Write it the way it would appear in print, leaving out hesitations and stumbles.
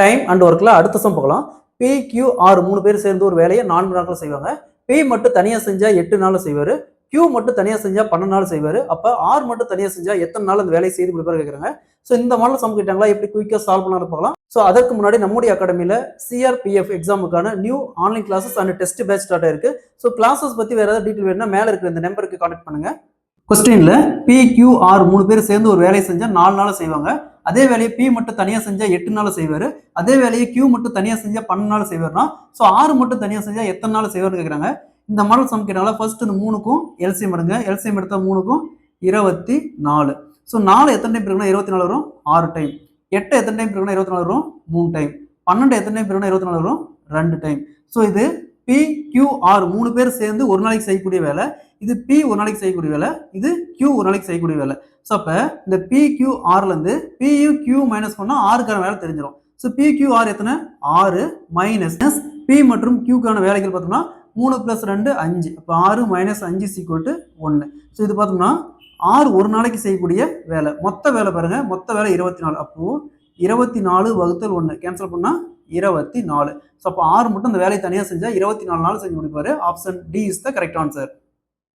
Time and ஒர்க்கில் அடுத்த some பார்க்கலாம். PQR 3 பேர் சேர்ந்து ஒரு வேலையை 4 நாட்கள் செய்வாங்க. P மட்டும் தனியாக செஞ்சால் 8 நாள் செய்வார். Q மட்டும் தனியாக செஞ்சால் 12 நாள் செய்வார். அப்போ R மட்டும் தனியாக செஞ்சால் எத்தனை நாள் அந்த வேலையை செய்து முடிப்பாரு கேட்குறாங்க. ஸோ இந்த மாடல் சம் கேட்டாங்களா, எப்படி குயிக்காக சால்வ் பண்ணலாம் பார்க்கலாம். ஸோ அதற்கு முன்னாடி நம்முடைய அகாடமியில் CRPF எக்ஸாமுக்கான new online classes and test batch start ஆயிருக்கு. ஸோ கிளாஸஸ் பற்றி வேறு ஏதாவது டீட்டெயில் வேணும்னா மேலே இருக்கிற இந்த நம்பருக்கு கான்டாக்ட் பண்ணுங்க. கொஸ்டின்ல PQR 3 பேர் சேர்ந்து ஒரு வேலையை செஞ்சால் 4 நாள் செய்வாங்க. அதே வேலையை P மட்டும் தனியாக செஞ்சால் 8 நாள் செய்வார். அதே வேலையை Q மட்டும் தனியாக செஞ்சால் 12 நாள் செய்வார்னா, ஸோ R மட்டும் தனியாக செஞ்சால் எத்தனை நாள் செய்வார்னு கேட்குறாங்க. இந்த மாடல் சம் கேட்டாங்களா, ஃபர்ஸ்ட் இந்த 3க்கும் எல்சிஎம் எடுங்க. எல்சிஎம் எடுத்தால் 3க்கும் 24. ஸோ 4 எத்தனை டைம் இருக்குன்னா 24 வரும், 6 டைம். 8 எத்தனை டைம் இருக்குன்னா 24 வரும், 3 டைம். 12 எத்தனை டைம் இருக்குன்னா 24 வரும், 2 டைம். ஸோ இது PQR 3 பேர் சேர்ந்து ஒரு நாளைக்கு செய்யக்கூடிய வேலை. இது P ஒரு நாளைக்கு செய்யக்கூடிய வேலை, இது Q ஒரு நாளைக்கு செய்யக்கூடிய வேலை. ஸோ அப்போ இந்த PQRலேருந்து PQ மைனஸ் பண்ணால் ஆறுக்கான வேலை தெரிஞ்சிடும். ஸோ PQR எத்தனை, 6 மைனஸ் P மற்றும் Qக்கான வேலைகள் பார்த்தோம்னா 3 + 2 5. அப்போ 6 - 5 = 1. ஸோ இது பார்த்தோம்னா 6 ஒரு நாளைக்கு செய்யக்கூடிய வேலை. மொத்த வேலை பாருங்க, மொத்த வேலை 24. அப்போ 24 / 1 கேன்சல் பண்ணால் 24. ஸோ அப்போ 6 மட்டும் அந்த வேலையை தனியாக செஞ்சால் 24 நாள் செஞ்சு முடிப்பாரு. Option D is the correct answer.